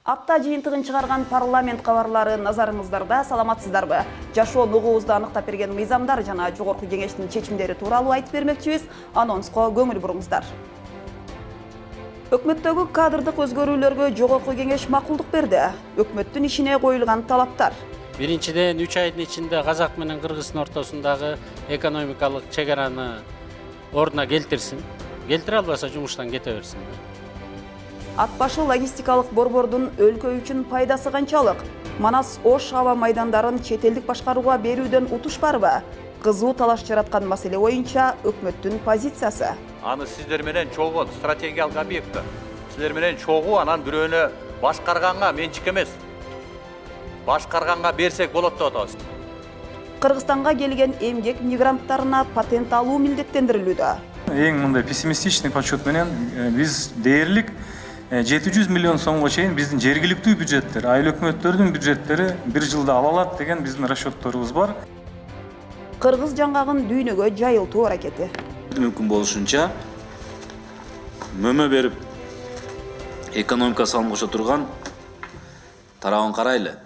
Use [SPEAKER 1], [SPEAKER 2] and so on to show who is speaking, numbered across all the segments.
[SPEAKER 1] Апта жыйынтыгын чыгарган парламент кабарлары назарыңыздарда. Саламатсыздарбы? Жашоо нугубузду аныктап берген мыйзамдар жана жогорку кеңештин чечимдери тууралуу айтып бермекчибиз. Анонско көңүл буруңуздар. Өкмөттөгү кадрдык өзгөрүүлөргө жогорку кеңеш макулдук берди. Өкмөттүн ишине коюлган талаптар.
[SPEAKER 2] Биринчиден 3 айдын ичинде Казак менен Кыргыздын ортосундагы экономикалык чегараны ордуна келтирсин. Келтире албаса жумуштан кете берсин.
[SPEAKER 1] Ат башы логистикалык борбордун өлкө үчүн пайдасы канчалык? Манас Ош аба майдандарын чет элдик башкарууга берүүдөн утушпарбы? Кызуу талаш жараткан маселе боюнча өкмөттүн позициясы.
[SPEAKER 3] Аны сиздер менен чогуу стратегиялык объект. Сиздер менен чогуу анан бирөөнө башкарганга менчик эмес. Башкарганга берсек болот деп атабыз.
[SPEAKER 1] Кыргызстанга келген эмгек мигранттарына патент алуу милдеттендирилүүдө.
[SPEAKER 4] Эң мындай пессимистичный подсчет менен биз дээрлик 700 миллион сомго чейин биздин жергиликтүү бюджеттер, айыл өкмөттөрдүн бюджеттери бир жылда ала алат деген биздин расчетторубуз бар.
[SPEAKER 1] Кыргыз жаңгагын дүйнөгө жайылтуу аракети.
[SPEAKER 5] Мүмкүн болушунча мөмө берип экономика салым кошо турган тарабын карайлы.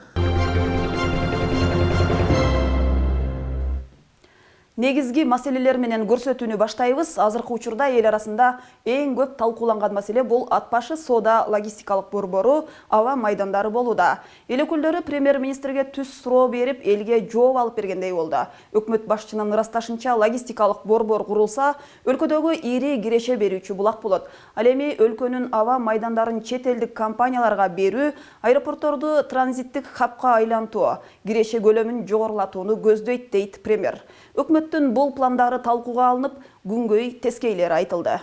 [SPEAKER 1] Негизги маселелер менен көрсөтүүнү баштайбыз. Азыркы учурда эл арасында эң көп талкууланган маселе бул ат башы соода логистикалык борбору аба майдандары болууда. Эл өкүлдөрү премьер-министрге түз суроо берип, элге жооп алып бергендей болду. Өкмөт башчынын ырасташынча логистикалык борбор курулса, өлкөдөгү ири киреше берүүчү булак болот. Ал эми өлкөнүн аба майдандарын чет элдик компанияларга берүү, аэропортторду транзиттик хабка айлантуу, киреше көлөмүн жогорулатууну көздөйт дейт премьер. Өкмөттүн бул пландары талкууга алынып, күнгөй тескейлери айтылды.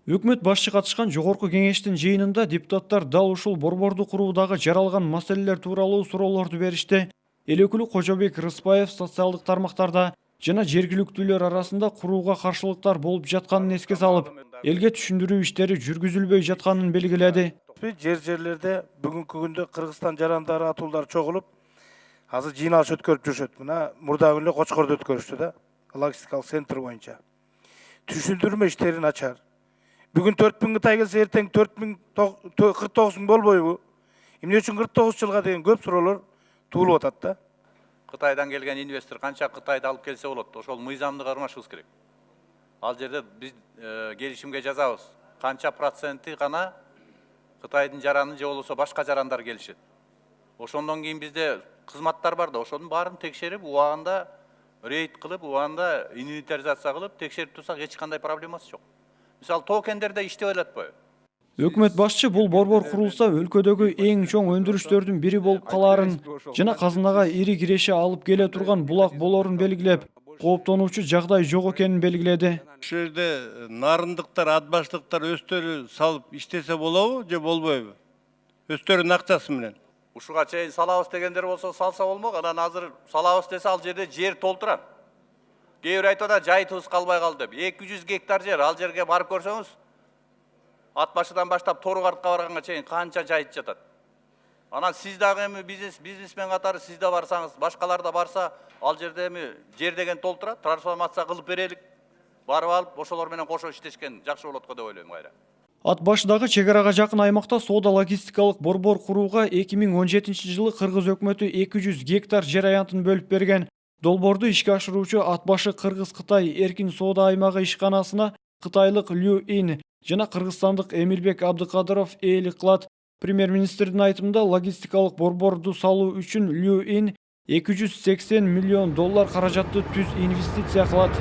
[SPEAKER 6] Өкмөт башчы катышкан жогорку кеңештин жыйынында депутаттар дал ушул борборду куруудагы жаралган маселелер тууралуу суроолорду беришти. Эл өкүлү Кожобек Рыспаев социалдык тармактарда жана жергиликтүүлөр арасында курууга каршылыктар болуп жатканын эске салып, элге түшүндүрүү иштери жүргүзүлбөй жатканын белгиледи.
[SPEAKER 7] Жерлерде бүгүнкү күндө Кыргызстан жарандары атуулар чогулуп, азыр жыйналыш өткөрүп жүрүшөт. Мына мурдагы күндө Кочкордо өткөрүштү да, логистикалык центр боюнча. Түшүндүрмө иштерин ачар. Бүгүн 4000 Кытай келсе, эртең 49 000 болбойбу? Эмне үчүн 49 жылга деген көп суроолор туулуп атат да.
[SPEAKER 3] Кытайдан келген инвестор канча Кытайды алып келсе болот, ошол мыйзамды кармашыбыз керек. Ал жерде биз келишимге жазабыз. Канча проценти гана Кытайдын жараны же болбосо башка жарандар келишет. Ошондон кийин бизде кызматтар бар да, ошонун баарын текшерип, убагында рейд кылып, убагында инвентаризация кылып, текшерип турсак эч кандай проблемасы жок. Мисалы, токендерде иштеп элетпайбы?
[SPEAKER 6] Өкмөт башчы бул борбор курулса өлкөдөгү эң чоң өндүрүштөрдүн бири болуп калаарын жана казынага ири киреше алып келе турган булак болорун белгилеп, кооптонуучу жагдай жок экенин белгиледи.
[SPEAKER 8] Ошол жерде нарындыктар, атбаштыктар өздөрү салып иштесе болобу же болбойбу? Өздөрүнүн акчасы менен.
[SPEAKER 3] Ушуга чейин салабыз дегендер болсо салса болмок, анан азыр салабыз десе ал жерде жер толтурат. Кээ бир айтып атат, жайытыбыз калбай калды деп. 200 гектар жер, ал жерге барып көрсөңүз, ат башыдан баштап Тору-Картка барганга чейин канча жайыт жатат. Анан сиз дагы эми бизнесмен катары сиз да барсаңыз, башкалар да барса, ал жерде эми жер деген толтурат, трансформация кылып берелик. Барып алып, ошолор менен кошо иштешкен жакшы болот го деп ойлойм кайра.
[SPEAKER 6] Ат башыдагы чегарага жакын аймакта соода логистикалык борбор курууга 2017 жылы Кыргыз өкмөтү 200 гектар жер аянтын бөлүп берген. Долбоорду ишке ашыруучу Ат башы Кыргыз-Кытай эркин соода аймагы ишканасына кытайлык Лю Ин жана кыргызстандык Эмирбек Абдыкадыров ээлик кылат. Премьер-министрдин айтымында логистикалык борборду салуу үчүн Лю Ин 280 миллион доллар каражатты түз инвестиция кылат.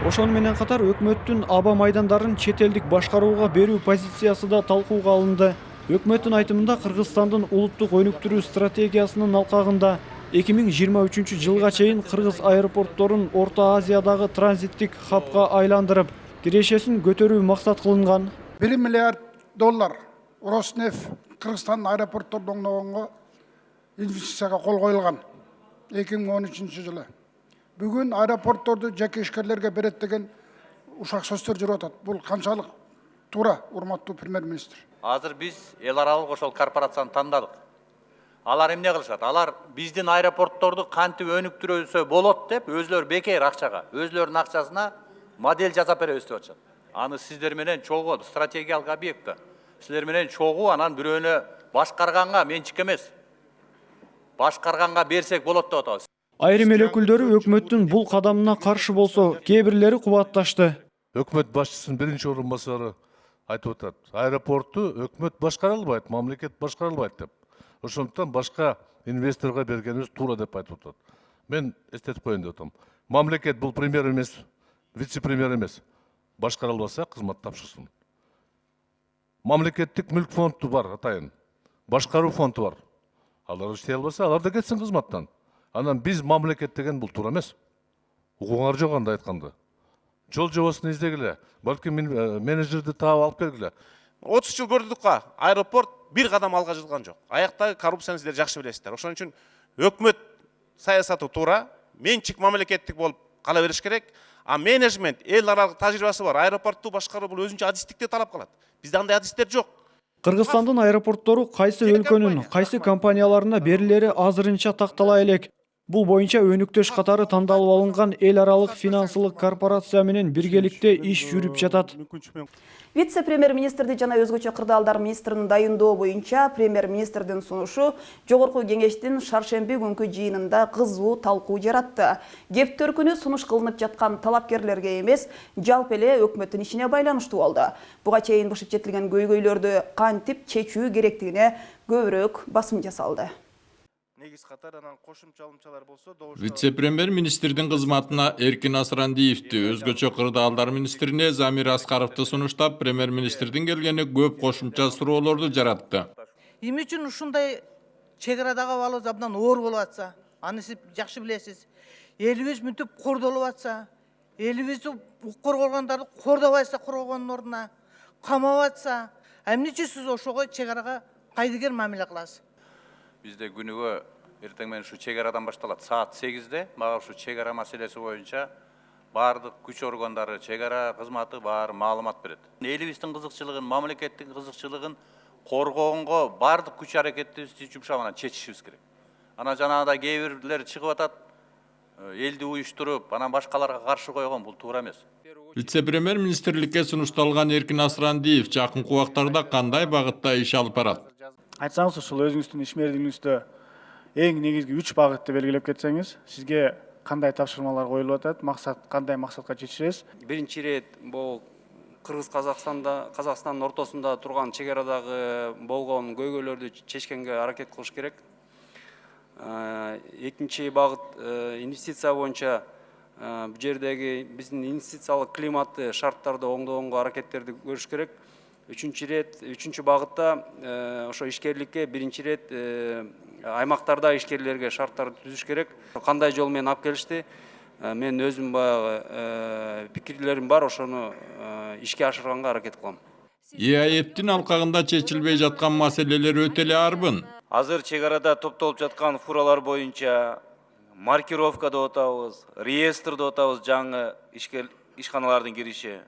[SPEAKER 6] Ошону менен катар өкмөттүн аба майдандарын чет элдик башкарууга берүү позициясы да талкууга алынды. Өкмөттүн айтымында Кыргызстандын улуттук өнүктүрүү стратегиясынын алкагында 2023 жылга чейин кыргыз аэропортторун Орто Азиядагы транзиттик хабка айландырып, кирешесин көтөрүү максат кылынган.
[SPEAKER 9] 1 миллиард доллар Роснефть Кыргызстан аэропорттордун оңдогонго инвестицияга кол коюлган 2013 жылы. Бүгүн аэропортторду жеке ишкерлерге берет деген ушак сөздөр жүрүп атат. Бул канчалык туура, урматтуу премьер-министр?
[SPEAKER 3] Азыр биз эл аралык ошол корпорацияны тандадык. Алар эмне кылышат? Алар биздин аэропортторду кантип өнүктүрөсө болот деп өзлөрү бекер акчага, өзлөрүнүн акчасына модель жасап беребиз деп атышат. аны сиздер менен чогуу стратегиялык объект. Силер менен чогуу анан бирөөнө башкарганга менчик эмес. Башкарганга берсек болот деп атабыз.
[SPEAKER 6] Айрым эл өкүлдөрү өкмөттүн бул кадамына каршы болсо, кээ бирлери кубатташты.
[SPEAKER 10] Өкмөт башчысынын биринчи орун басары айтып атат. Аэропортту өкмөт башкара албайт, мамлекет башкара албайт деп. Ошондуктан башка инвесторго бергенибиз туура деп айтып атат. Мен эстетип коеюн деп атам. Мамлекет бул премьер эмес, вице-премьер эмес. Башкара албаса кызмат тапшырсын. Мамлекеттик мүлк фонду бар атайын. Башкаруу фонду бар. Алар иштей албаса, алар да кетсин кызматтан. Анан биз мамлекет деген бул туура эмес. Укугуңар жок анда айтканда. Жол жобосун издегиле. Балким менеджерди таап алып келгиле.
[SPEAKER 11] 30 жыл көрдүк ка, аэропорт бир кадам алга жылган жок. Аяктагы коррупцияны сиздер жакшы билесиздер. Ошон үчүн өкмөт саясаты туура, менчик мамлекеттик болуп кала бериш керек. А менеджмент эл аралык тажрыйбасы бар. Аэропортту башкаруу бул өзүнчө адистикти талап калат. Бизде андай адистер жок.
[SPEAKER 6] Кыргызстандын аэропорттору кайсы өлкөнүн, кайсы компанияларына берилери азырынча тактала элек. Бул боюнча өнүктөш катары тандалып алынган эл аралык финансылык корпорация менен биргеликте иш жүрүп жатат.
[SPEAKER 1] Вице-премьер-министрди жана өзгөчө кырдаалдар министринин дайындоо боюнча премьер-министрдин сунушу жогорку кеңештин шаршемби күнкү жыйынында кызуу талкуу жаратты. Кеп төркүнү сунуш кылынып жаткан талапкерлерге эмес, жалпы эле өкмөттүн ишине байланыштуу болду. Буга чейин бышып жетилген көйгөйлөрдү кантип чечүү керектигине көбүрөөк басым жасалды.
[SPEAKER 12] Вице-премьер министрдин кызматына Эркин Асрандиевди, өзгөчө кырдаалдар министрине Замир Аскаровду сунуштап, премьер-министрдин келгени көп кошумча суроолорду жаратты.
[SPEAKER 13] Эмне үчүн ушундай чек арадагы абалыбыз абдан оор болуп атса, аны сиз жакшы билесиз. Элибиз мынтип кордолуп атса, элибизди коргогондорду кордобайса коргогондун ордуна камап атса, эмне үчүн сиз ошого чек арага кайдыгер мамиле кыласыз?
[SPEAKER 3] Bizde günüge erteң менен şu чек арадан башталат. Saat 8'de мага şu чек ара маселеси боюнча бардык күч органдары, чек ара кызматы бар маалымат берет. Элибиздин кызыкчылыгын, мамлекеттин кызыкчылыгын коргогонго бардык күч аракетибизди жумшап анан чечишибиз керек. Анан жанагыдай кээ бирлер чыгып атат, элди уюштуруп, анан башкаларга каршы койгон, бул туура эмес.
[SPEAKER 12] Вице-премьер министрликке сунушталган Эркин Асрандиев жакынкы убактарда кандай багытта иш алып барат?
[SPEAKER 14] Айтсаңыз, ушул өзүңүздүн ишмердигиңизде эң негизги 3 багытты белгилеп кетсеңиз, сизге кандай тапшырмалар коюлуп атат, максат кандай максатка жетишесиз?
[SPEAKER 15] Биринчи ирет бул Кыргыз-Казакстандын ортосунда турган чек арадагы болгон көйгөйлөрдү чечкенге аракет кылыш керек. Экинчи багыт инвестиция боюнча бул жердеги биздин инвестициялык климатты, шарттарды оңдогонго аракеттерди көрүш керек. Үчүнчү багытта ошо ишкерликке биринчи ирет аймактарда ишкерлерге шарттарды түзүш керек. Кандай жол менен алып келишти? Мен өзүм баягы пикирлерим бар, ошону ишке ашырганга аракет кылам.
[SPEAKER 12] ИАЭПтин алкагында чечилбей жаткан маселелер өтө эле арбын.
[SPEAKER 16] Азыр чек арада топтолуп жаткан фуралар боюнча маркировка деп атабыз, реестр деп атабыз, жаңы ишканалардын кириши.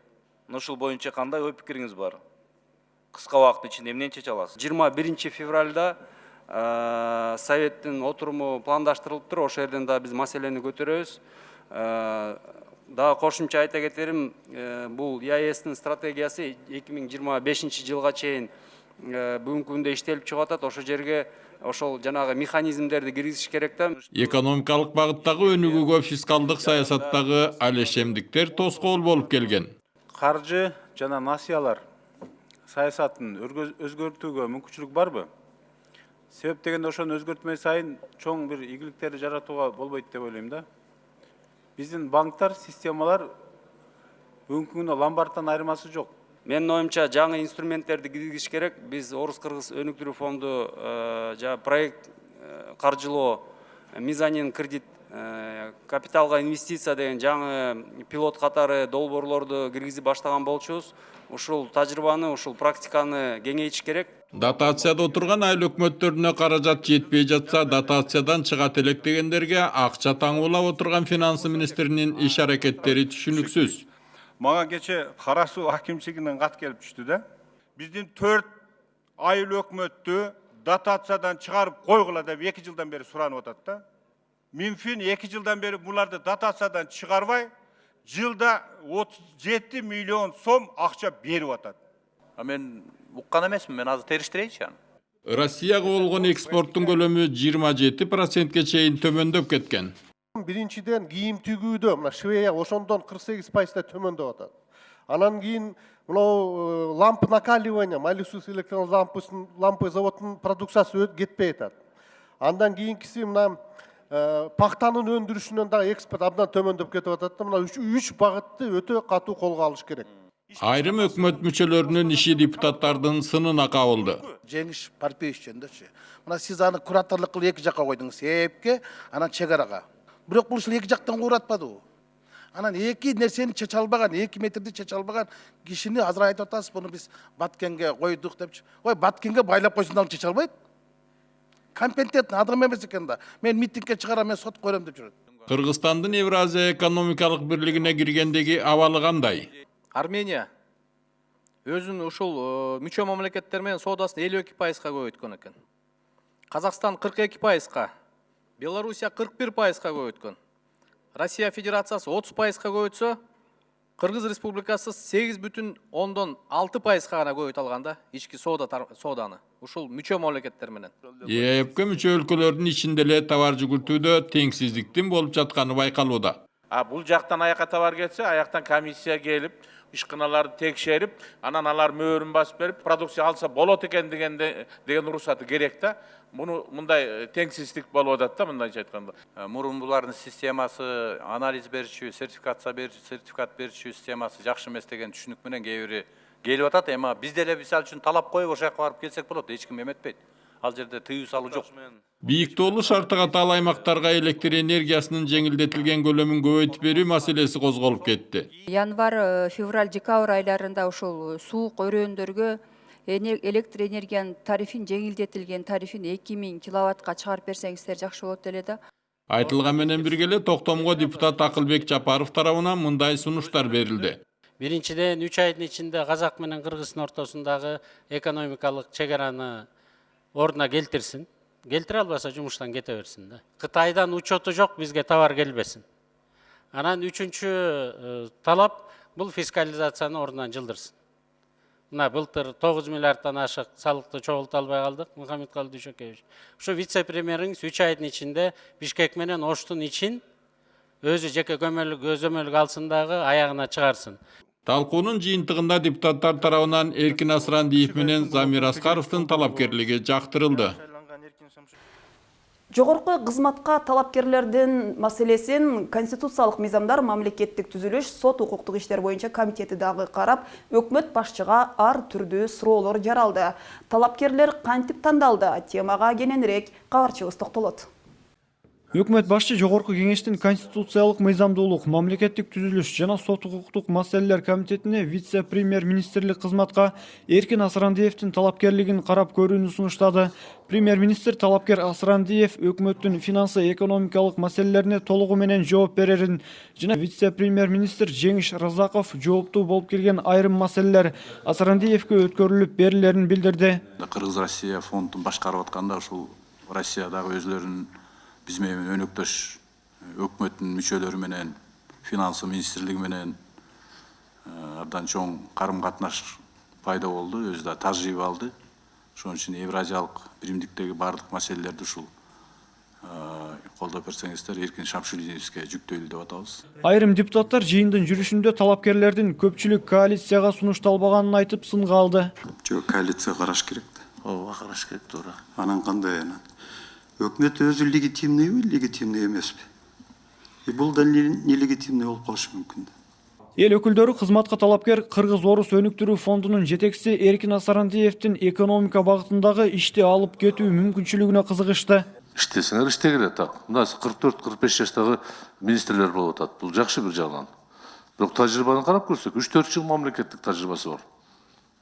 [SPEAKER 16] Ушул боюнча кандай ой пикириңиз бар? Кыска убакыттын ичинде эмнени чече аласыз?
[SPEAKER 15] 21 февралда советтин отуруму пландаштырылыптыр. Ошол жерден да биз маселени көтөрөбүз. Дагы кошумча айта кетерим, бул ИАЭСтин стратегиясы 2025 жылга чейин бүгүнкү күндө иштелип чыгып атат. Ошол жерге ошол жанагы механизмдерди киргизиш керек да.
[SPEAKER 12] Экономикалык багыттагы өнүгүүгө фискалдык саясаттагы алешемдиктер тоскоол болуп келген.
[SPEAKER 17] Каржы жана насыялар саясатын өзгөртүүгө мүмкүнчүлүк барбы? Себеп дегенде ошону өзгөртмөй сайын чоң бир ийгиликтерди жаратууга болбойт деп ойлойм да. Биздин банктар, системалар бүгүнкү күндө ломбардтан айырмасы жок.
[SPEAKER 15] Менин оюмча жаңы инструменттерди киргизиш керек. Биз Орус-Кыргыз өнүктүрүү фонду проект каржылоо, мезонин кредит, капиталга инвестиция деген жаңы пилот катары долбоорлорду киргизип баштаган болчубуз. Ушул тажрыйбаны, ушул практиканы кеңейтиш керек.
[SPEAKER 12] Дотацияда отурган айыл өкмөттөрүнө каражат жетпей жатса, дотациядан чыгат элек дегендерге акча таңуулап отурган финанс министринин иш аракеттери түшүнүксүз.
[SPEAKER 8] Мага кече Кара Суу акимчилигинен кат келип түштү да. Биздин 4 айыл өкмөттү дотациядан чыгарып койгула деп 2 жылдан бери суранып атат да. Минфин 2 жылдан бери буларды дотациядан чыгарбай, жылда 37 миллион сом акча берип атат.
[SPEAKER 3] Мен уккан эмесмин, мен азыр териштирейинчи аны.
[SPEAKER 12] Россияга болгон экспорттун көлөмү 27%ке чейин төмөндөп кеткен.
[SPEAKER 18] Биринчиден кийим тигүүдө мына Швея ошондон 48%да төмөндөп атат. Анан кийин мынау лампа накаливания, Малисус электрон лампы заводунун продукциясы кетпей атат. Андан кийинкиси мына пахтанын өндүрүшүнөн дагы экспорт абдан төмөндөп кетип атат. Мына 3 багытты өтө катуу колго алыш керек.
[SPEAKER 12] Айрым өкмөт мүчөлөрүнүн иши депутаттардын сынына кабылды.
[SPEAKER 7] Жеңиш Парпиевич жөнүндө. Мына сиз аны кураторлук кылып эки жакка койдуңуз, себепке, анан чек арага. Бирок бул ушул эки жактан куратпадыбы? Анан эки нерсени чече албаган, 2 метрди чече албаган кишини азыр айтып атасыз, буну биз Баткенге койдук депчи. Ой, Баткенге байлап койсун да чече албайт. Компетентный адам эмес экен да. Мен митингге чыгарам, мен сот көрөм деп жүрөт.
[SPEAKER 12] Кыргызстандын Евразия экономикалык бирлигине киргендеги абалы кандай?
[SPEAKER 19] Армения өзүнүн ушул мүчө мамлекеттер менен соодасын 52%га көбөйткөн экен. Казакстан 42%га, Белоруссия 41%га көбөйткөн. Россия Федерациясы 30%га көбөйтсө, Кыргыз Республикасы 8,6%га гана көбөйтө алган да ички сооданы. Ушул мүчө мамлекеттер менен.
[SPEAKER 12] ЕЭПке мүчө өлкөлөрдүн ичинде эле товар жүгүртүүдө теңсиздиктин болуп жатканы байкалууда.
[SPEAKER 11] Бул жактан аяка товар кетсе, аяктан комиссия келип, ишканаларды текшерип, анан алар мөөрүн басып берип, продукция алса болот экен деген уруксаты керек да. Муну мындай теңсиздик болуп атат да, мындайча айтканда.
[SPEAKER 3] Мурун булардын системасы, анализ берүүчү, сертификат берүүчү системасы жакшы эмес деген түшүнүк менен кээ бири келип атат. Эми биз деле мисалы үчүн талап коюп ошол жака барып келсек болот, эч ким эметпейт. Ал жерде тыюу салуу жок.
[SPEAKER 12] Бийиктоолу шарттага таал аймактарга электр энергиясынын жеңилдетилген көлөмүн көбөйтүп берүү маселеси козголуп кетти.
[SPEAKER 20] Январь, февраль, декабрь айларында ушул суук өрөөндөргө электр энергиянын тарифин жеңилдетилген тарифин 2000 киловаттка чыгарып берсеңиздер жакшы болот эле да.
[SPEAKER 12] Айтылган менен бирге эле токтомго депутат Акылбек Жапаров тарабынан мындай сунуштар берилди.
[SPEAKER 2] Биринчиден 3 айдын ичинде Казак менен Кыргыздын ортосундагы экономикалык чек араны ордуна келтирсин. Келтире албаса жумуштан кете берсин да. Кытайдан учету жок, бизге товар келбесин. Анан үчүнчү талап бул фискализацияны ордунан жылдырсын. Мына былтыр 9 миллиардтан ашык салыкты чогулта албай калдык, Мухаммедкалый Дүйшөкевич. Ушу вице-премьериңиз 3 айдын ичинде Бишкек менен Оштун ичин өзү жеке көзөмөлгө алсын дагы аягына чыгарсын.
[SPEAKER 12] Талкуунун жыйынтыгында депутаттар тарабынан Эркин Асрандиев менен Замир Аскаровдун талапкерлиги жактырылды.
[SPEAKER 1] Жогорку кызматка талапкерлердин маселесин Конституциялык мыйзамдар, мамлекеттик түзүлүш, сот укуктук иштер боюнча комитети дагы карап, өкмөт башчыга ар түрдүү суроолор жаралды. Талапкерлер кантип тандалды? Темага кененирээк кабарчыбыз токтолот.
[SPEAKER 6] Өкмөт башчы Жогорку кеңештин конституциялык мыйзамдуулук, мамлекеттик түзүлүш жана сот укуктук маселелер комитетине вице-премьер-министрлик кызматка Эркин Асрандиевдин талапкерлигин карап көрүүнү сунуштады. Премьер-министр талапкер Асрандиев өкмөттүн финансы-экономикалык маселелерине толугу менен жооп берерин жана вице-премьер-министр Жеңиш Разаков жооптуу болуп келген айрым маселелер Асрандиевке өткөрүлүп берилерин билдирди.
[SPEAKER 21] Кыргыз-Россия фондун башкарып атканда ушул Россиядагы өзлөрүнүн биз менен өнөктөш өкмөттүн мүчөлөрү менен, финансы министрлиги менен абдан чоң карым-катнаш пайда болду, өзү да тажрыйба алды. Ошон үчүн Евразиялык биримдиктеги бардык маселелерди ушул колдоп берсеңиздер Эркин Шамшулдиновге жүктөйлү деп атабыз.
[SPEAKER 6] Айрым депутаттар жыйындын жүрүшүндө талапкерлердин көпчүлүк коалицияга сунушталбаганын айтып сынга алды.
[SPEAKER 21] Жок, коалицияга караш керек да. Ооба, караш керек, туура. Анан кандай анан? Өкмөт өзү легитимныйбы, легитимный эмеспи? Бул да нелегитимный болуп калышы мүмкүн.
[SPEAKER 6] Эл өкүлдөрү кызматка талапкер Кыргыз-Орус өнүктүрүү фондунун жетекчиси Эркин Асрандиевдин экономика багытындагы ишти алып кетүү мүмкүнчүлүгүнө кызыгышты.
[SPEAKER 10] Иштесеңер иштегиле так. Мына 44-45 жаштагы министрлер болуп атат. Бул жакшы бир жагынан. Бирок тажрыйбаны карап көрсөк, 3-4 жыл мамлекеттик тажрыйбасы бар.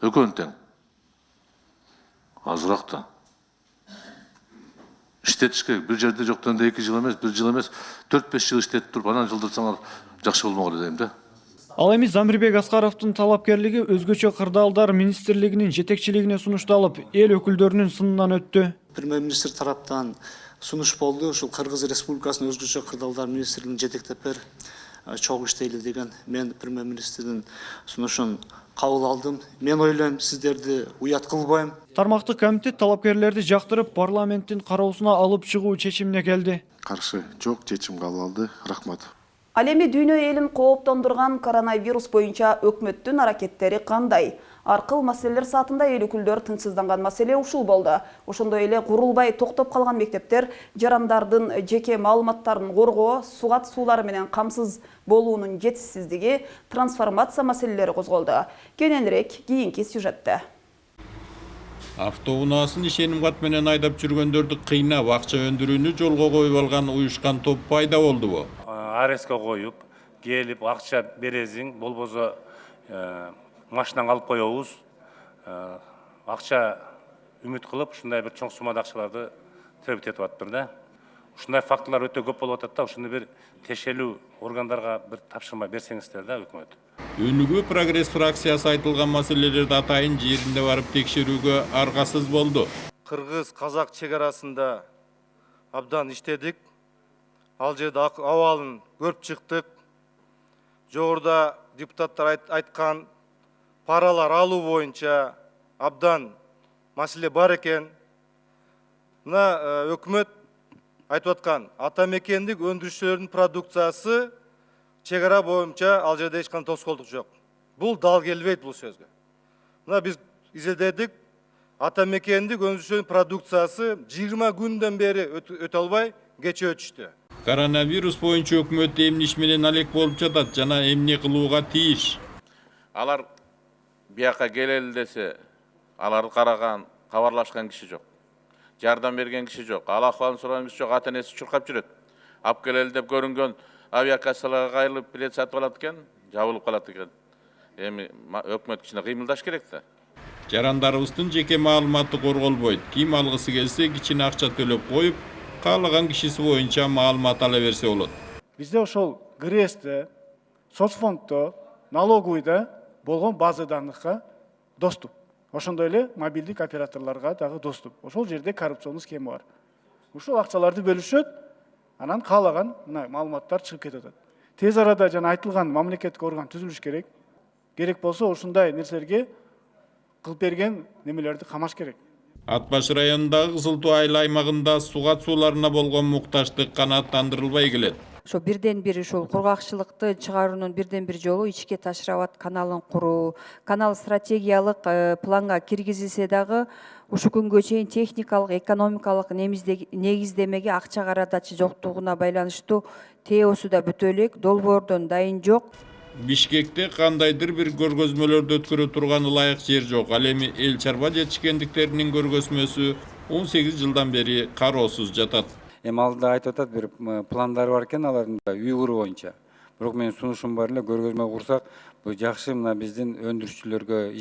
[SPEAKER 10] Экөөнү тең. Азыраак да. Иштетиш керек. Бир жерде жоктон да 2 жыл эмес, 1 жыл эмес, 4-5 жыл иштетип туруп, анан жылдырсаңар жакшы болмок эле дейм да.
[SPEAKER 6] Ал эми Замирбек Аскаровдун талапкерлиги өзгөчө кырдаалдар министрлигинин жетекчилигине сунушталып, эл өкүлдөрүнүн сынынан өттү.
[SPEAKER 22] Премьер-министр тараптан сунуш болду. Ушул Кыргыз Республикасынын өзгөчө кырдаалдар министрлигин жетектеп бер.
[SPEAKER 4] чогуу иштейли деген мен премьер-министрдин сунушун кабыл алдым. Мен ойлойм, сиздерди уят кылбайм.
[SPEAKER 6] Тармактык комитет талапкерлерди жактырып парламенттин кароосуна алып чыгуу чечимине келди.
[SPEAKER 22] Каршы жок чечим кабыл алды. Рахмат.
[SPEAKER 1] Ал эми дүйнө элин кооптондурган коронавирус боюнча өкмөттүн аракеттери кандай? Аркыл маселелер саатында эл өкүлдөрү тынчсызданган маселе ушул болду. Ошондой эле курулбай токтоп калган мектептер жарандардын жеке маалыматтарын коргоо, сугат суулары менен камсыз болуунун жетишсиздиги, трансформация маселелери козголду. Кененирээк кийинки сюжетте.
[SPEAKER 12] Автоунаасын ишеним кат менен айдап жүргөндөрдү кыйнап, акча өндүрүүнү жолго коюп алган уюшкан топ пайда болдубу?
[SPEAKER 23] Ареске коюп, келип акча бересиң, болбосо машинаны алып коебуз. Акча үмүт кылып, ушундай бир чоң суммада акчаларды төлөп этип атыптыр да. Ушундай фактылар өтө көп болуп атат да, ушуну бир текшерүү органдарга бир тапшырма берсеңиздер да, өкмөт.
[SPEAKER 12] Өнүгүү прогресс фракциясы айтылган маселелерди атайын жеринде барып текшерүүгө аргасыз болду.
[SPEAKER 24] Кыргыз-казак чегарасында абдан иштедик. Ал жерде абалын көрүп чыктык. Жогоруда депутаттар айткан паралар алуу боюнча абдан маселе бар экен. Мына өкмөт айтып аткан ата мекендик өндүрүүчүлөрдүн продукциясы чегара боюнча ал жерде эч кандай тоскоолдук жок. Бул дал келбейт бул сөзгө. Мына биз изилдедик. Ата мекендик өндүрүүчүлөрдүн продукциясы 20 күндөн бери өтө албай кече өтүштү.
[SPEAKER 12] Коронавирус боюнча өкмөт эмниш менен алек болуп жатат жана эмне кылууга тийиш?
[SPEAKER 11] Алар бияка келели десе, аларды караган, кабарлашкан киши жок. Жардам берген киши жок. Ал акыбалын сураган киши жок, ата-энеси чуркап жүрөт. Алып келели деп көрүнгөн авиакассаларга кайрылып билет сатып алат экен, жабылып калат экен. Эми өкмөт кичине кыймылдаш керек да.
[SPEAKER 12] Жарандарыбыздын жеке маалыматы корголбойт. Ким алгысы келсе кичине акча төлөп коюп, каалаган кишиси боюнча маалымат ала берсе болот.
[SPEAKER 14] Бизде ошол ГРЭСте, соцфонддо, налоговыйда болгон база данныхка доступ. Ошондой эле мобилдик операторлорго дагы доступ. Ошол жерде коррупционный схема бар. Ушул акчаларды бөлүшөт, анан каалаган маалыматтар чыгып кетип атат. Тез арада жана айтылган мамлекеттик орган түзүлүш керек. Керек болсо ушундай нерселерге кылып берген немелерди камаш керек.
[SPEAKER 12] Ат Баш районундагы Кызыл Туу айыл аймагында сугат сууларына болгон муктаждык канааттандырылбай келет.
[SPEAKER 20] Ошо бирден бир ушул кургакчылыкты чыгаруунун бирден бир жолу ичке Ташрабат каналын куруу. Канал стратегиялык планга киргизилсе дагы ушу күнгө чейин техникалык, экономикалык негиздемеге акча каражаты жоктугуна байланыштуу ТЭОсу да бүтө элек, долбоордон дайын жок.
[SPEAKER 12] Бишкекте кандайдыр бир көргөзмөлөрдү өткөрө турган ылайык жер жок. Ал эми эл чарба жетишкендиктеринин көргөзмөсү 18 жылдан бери кароосуз жатат.
[SPEAKER 15] Эми алдыда айтып атат, бир пландары бар экен алардын үй куруу боюнча. Бирок менин сунушум бар эле, көргөзмө курсак, бул жакшы мына биздин өндүрүүчүлөргө,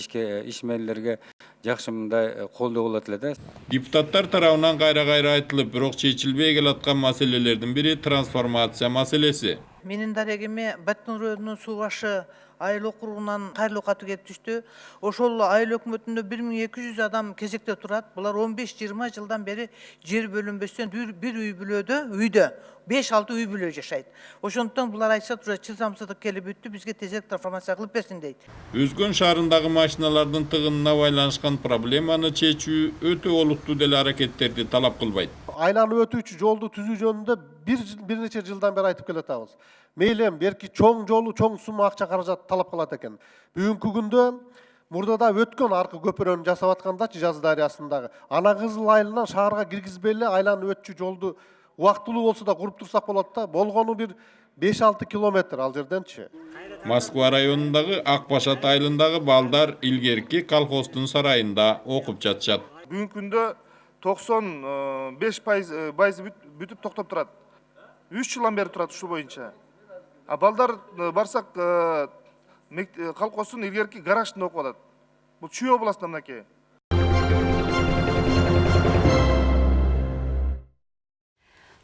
[SPEAKER 15] ишмерлерге жакшы мындай колдоо болот эле да.
[SPEAKER 12] Депутаттар тарабынан кайра айтылып, бирок чечилбей келаткан маселелердин бири трансформация маселеси.
[SPEAKER 13] Менин дарегиме Баттын районунун суу башы айыл округунан кайрылуу катуу келип түштү. Ошол айыл өкмөтүндө 1200 адам кезекте турат. Булар 15-20 жылдан бери жер бөлүнбөстөн бир үй бүлөдө, үйдө 5-6 үй бүлө жашайт. Ошондон булар айтса тура чылсамсыздык келип бүттү, бизге тезирээк трансформация кылып берсин дейт.
[SPEAKER 12] Өзгөн шаарындагы машиналардын тыгынына байланышкан проблеманы чечүү өтө олуттуу деле аракеттерди талап кылбайт.
[SPEAKER 18] Айланып өтүүчү жолду түзүү жөнүндө бир нече жылдан бери айтып келатабыз. Мейлем берки чоң жолу, чоң сумма акча каражат талап кылат экен. Бүгүнкү күндө мурдада өткөн аркы көпүрөнү жасап аткандачы Жазы дарыясындагы Ана Кызыл айылынан шаарга киргизбей эле айланып өтчү жолду убактылуу болсо да куруп турсак болот да. Болгону бир 5-6 километр ал жерденчи.
[SPEAKER 12] Москва районундагы Ак Башат айылындагы балдар илгерки колхоздун сарайында окуп жатышат.
[SPEAKER 25] Бүгүнкү күндө 95% бүтүп токтоп турат. 3 жылдан бери турат ушул боюнча. А балдар барсак колхоздун илгерки гаражында окуп атат. Бул Чүй областында мынакей.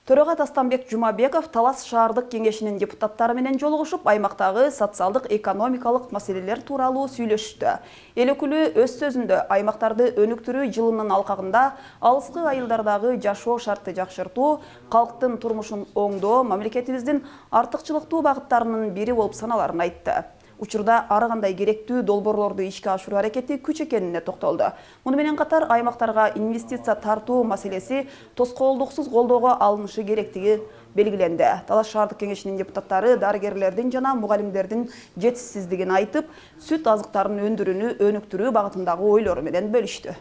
[SPEAKER 1] Төраға Тастанбек Жумабеков Талас шаардык кеңешинин депутаттары менен жолугушуп, аймактагы социалдык экономикалык маселелер тууралуу сүйлөштү. Эл өкүлү өз сөзүндө аймактарды өнүктүрүү жылынын алкагында алыскы айылдардагы жашоо шартты жакшыртуу, калктын турмушун оңдоо мамлекетибиздин артыкчылыктуу багыттарынын бири болуп саналарын айтты. Учурда ары кандай керектүү долбоорлорду ишке ашыруу аракети күч экенине токтолду. Муну менен катар аймактарга инвестиция тартуу маселеси тоскоолдуксуз колдоого алынышы керектиги белгиленди. Талас шаардык кеңешинин депутаттары дарыгерлердин жана мугалимдердин жетишсиздигин айтып, сүт азыктарын өндүрүүнү өнүктүрүү багытындагы ойлору менен бөлүштү.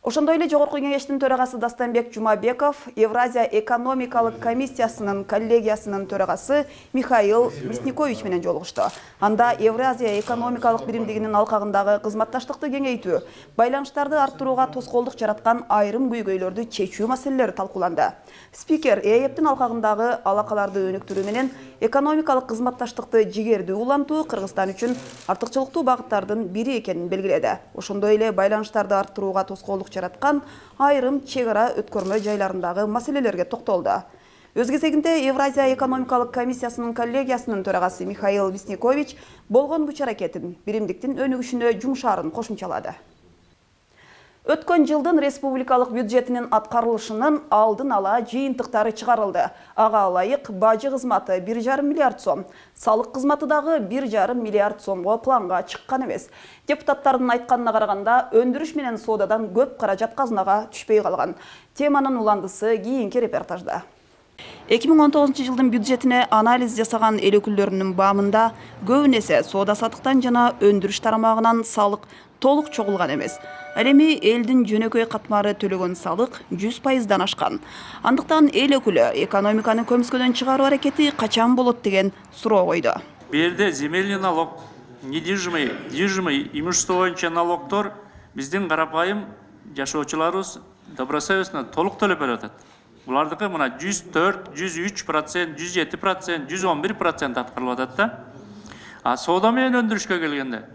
[SPEAKER 1] Ошондой эле жогорку кеңештин төрагасы Дастанбек Жумабеков Евразия экономикалык комиссиясынын коллегиясынын төрагасы Михаил Мясникович менен жолугушту. Анда Евразия экономикалык биримдигинин алкагындагы кызматташтыкты кеңейтүү, байланыштарды арттырууга тоскоолдук жараткан айрым көйгөйлөрдү чечүү маселелери талкууланды. Спикер ЭЭПтин алкагындагы алакаларды өнүктүрүү менен экономикалык кызматташтыкты жигердүү улантуу Кыргызстан үчүн артыкчылыктуу багыттардын бири экенин белгиледи. Ошондой эле байланыштарды арттырууга тоскоолдук жараткан айрым чек ара өткөрмө жайларындагы маселелерге токтолду. Өз кезегинде Евразия экономикалык комиссиясынын коллегиясынын төрагасы Михаил Мясникович болгон күч аракетин биримдиктин өнүгүшүнө жумшаарын кошумчалады. Өткөн жылдын республикалык бюджетинин аткарылышынын алдын ала жыйынтыктары чыгарылды. Ага ылайык бажы кызматы 1,5 миллиард сом, салык кызматы дагы 1,5 миллиард сомго планга чыккан эмес. Депутаттардын айтканына караганда, өндүрүш менен соодадан көп каражат казынага түшпөй калган. Теманын уландысы кийинки репортажда. 2019 жылдын бюджетине анализ жасаган эл өкүлдөрүнүн баамында көбүн эсе соода сатыктан жана өндүрүш тарамагынан салык толук чогулган эмес. Ал эми элдин жөнөкөй катмары төлөгөн салык 100%дан ашкан. Андыктан эл өкүлү экономиканы көмүскөдөн чыгаруу аракети качан болот деген суроо койду.
[SPEAKER 5] Бу жерде земельный налог, недвижимый, движимый имущество боюнча налогдор биздин карапайым жашоочуларыбыз добросовестно толук төлөп берип атат. Булардыкы мына 104, 103%, 107%, 111% аткарылып атат да. А соода менен өндүрүшкө келгенде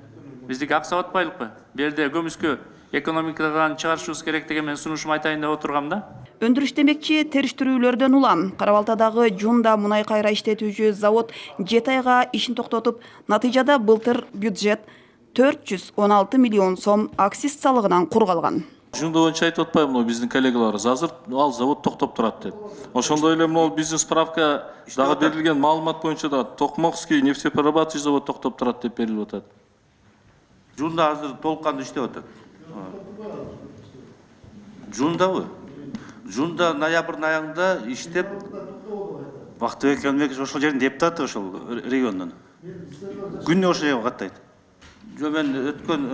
[SPEAKER 5] биздики аксап атпайлыкпы? Бу жерде көмүскө экономикадан чыгарышыбыз керек деген мен сунушум айтайын деп отургам да.
[SPEAKER 1] Өндүрүш демекчи териштирүүлөрдөн улам Карабалтадагы Жунда мунай кайра иштетүүчү завод 7 айга ишин токтотуп, натыйжада былтыр бюджет 416 миллион сом акциз салыгынан кур калган.
[SPEAKER 8] Жунда боюнча айтып атпаймынбы биздин коллегаларыбыз азыр ал завод токтоп турат деп. Ошондой эле могу бизнес справка дагы берилген маалымат боюнча да Токмокский нефтеперерабатывающий завод токтоп турат деп берилип атат.
[SPEAKER 3] Жунда азыр толук кандуу иштеп атат. Жундабы? Жунда ноябрдын аягында иштеп Бактыбек Эмекович ошол жердин депутаты ошол региондон. Күнүнө ошол жерге каттайт. Мен өткөн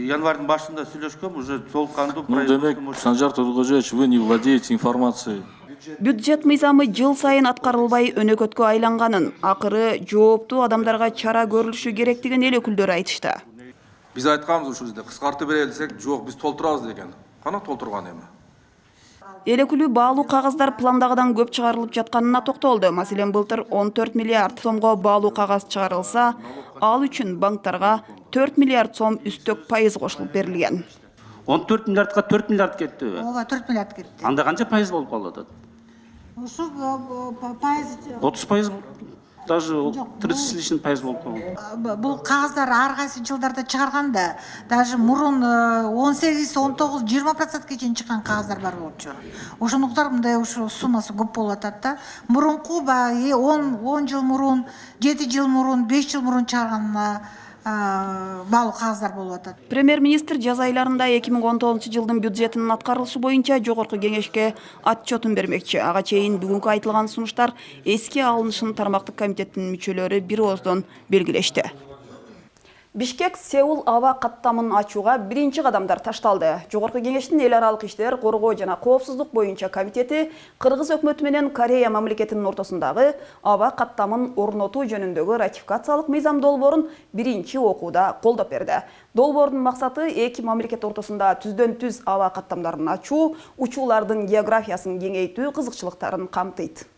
[SPEAKER 3] январьдын башында сүйлөшкөм, уже толук кандуу.
[SPEAKER 8] Ну демек, Санжар Тургожевич, вы не владеете информацией.
[SPEAKER 1] Бюджет мыйзамы жыл сайын аткарылбай өнөкөткө айланганын, акыры жооптуу адамдарга чара көрүлүшү керектигин эл өкүлдөрү айтышты.
[SPEAKER 9] Биз айтканбыз ушул жерде кыскартып берели десек, жок, биз толтурабыз деген. Кана толтурган эми?
[SPEAKER 1] Эл өкүлү баалуу кагаздар пландагыдан көп чыгарылып жатканына токтолду. Маселен, былтыр 14 миллиард сомго баалуу кагаз чыгарылса, ал үчүн банктарга 4 миллиард сом үстөк пайыз кошулуп берилген.
[SPEAKER 16] 14 миллиардга 4 миллиард кетти.
[SPEAKER 17] Ооба, 4 миллиард кетти.
[SPEAKER 16] Анда канча пайыз болуп калды атат?
[SPEAKER 17] Ушу пайыз
[SPEAKER 16] 30%, даже 30 с лишним пайыз болуп калды.
[SPEAKER 17] Бул кагаздар ар кайсы жылдарда чыгарганда, даже мурун 18, 19, 20%га чейин чыккан кагаздар бар болчу. Ошондуктан мындай ушу суммасы көп болуп атат да. Мурунку 10 жыл мурун, 7 жыл мурун, 5 жыл мурун чыгарган баалуу кагаздар болуп атат.
[SPEAKER 1] Премьер-министр жаз айларында 2019 жылдын бюджетинин аткарылышы боюнча жогорку кеңешке отчетун бермекчи. Ага чейин бүгүнкү айтылган сунуштар эске алынышын тармактык комитеттин мүчөлөрү бир ооздон белгилешти. Бишкек Сеул аба каттамын ачууга биринчи кадамдар ташталды. Жогорку кеңештин эл аралык иштер, коргоо жана коопсуздук боюнча комитети Кыргыз өкмөтү менен Корея мамлекетинин ортосундагы аба каттамын орнотуу жөнүндөгү ратификациялык мыйзам долбоорун биринчи окууда колдоп берди. Долбоордун максаты эки мамлекет ортосунда түздөн түз аба каттамдарын ачуу, учуулардын географиясын кеңейтүү кызыкчылыктарын камтыйт.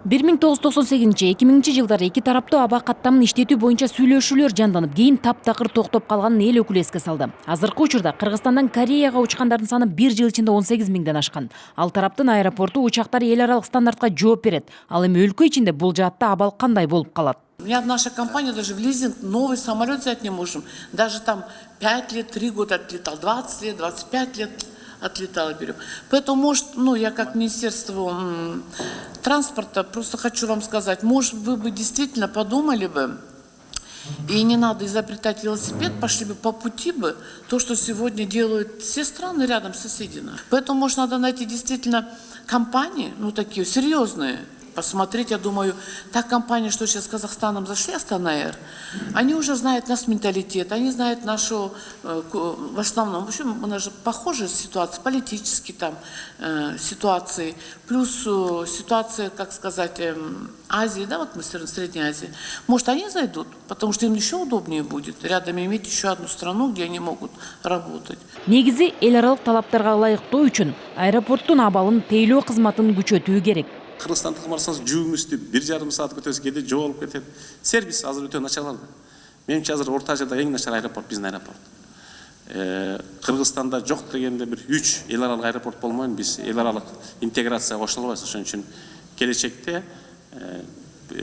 [SPEAKER 2] 1998-2000 жылдары эки тараптуу аба каттамын иштетүү боюнча сүйлөшүүлөр жанданып, кийин таптакыр токтоп калганын эл өкүлү эске салды. Азыркы учурда Кыргызстандан Кореяга учкандардын саны 1 жыл ичинде 18 миңден ашкан. Ал тараптын аэропорту учактар эл аралык стандартка жооп берет. Ал эми өлкө ичинде бул жаатта абал кандай болуп калат?
[SPEAKER 7] Наша компания даже в лизинг новый самолет взять не можем. Даже там 5 лет, 3 года отлетал, 20 лет, 25 лет отлетал и берем. Поэтому, может, я как Министерство транспорта просто хочу вам сказать, может, вы бы действительно подумали бы, и не надо изобретать велосипед, пошли бы по пути бы, то, что сегодня делают все страны рядом, соседи. Поэтому, может, надо найти действительно компании, такие серьезные, посмотреть, я думаю, та компания, что сейчас с Казахстаном зашли, Астана-Эйр, они уже знают наш менталитет, они знают нашу, в основном, в общем, у нас же похожая ситуация, политические там ситуации, плюс ситуация, как сказать, Азии, да, вот мы в Средней Азии. Может, они зайдут, потому что им еще удобнее будет рядом иметь еще одну страну, где они могут работать.
[SPEAKER 2] Негизи эл аралык талаптарга ылайыктоо үчүн аэропорттун абалын тейлөө кызматын күчөтүү керек.
[SPEAKER 10] Кыргызстандыкка барсаңыз жумушту 1,5 саат көтөсү кээде жоголуп кетет. Сервис азыр өтө начарланды. Менимче азыр Орто Азияда эң начар аэропорт биздин аэропорт. Кыргызстанда жок дегенде бир 3 эл аралык аэропорт болмойн, биз эл аралык интеграцияга кошула албайбыз. Ошон үчүн келечекте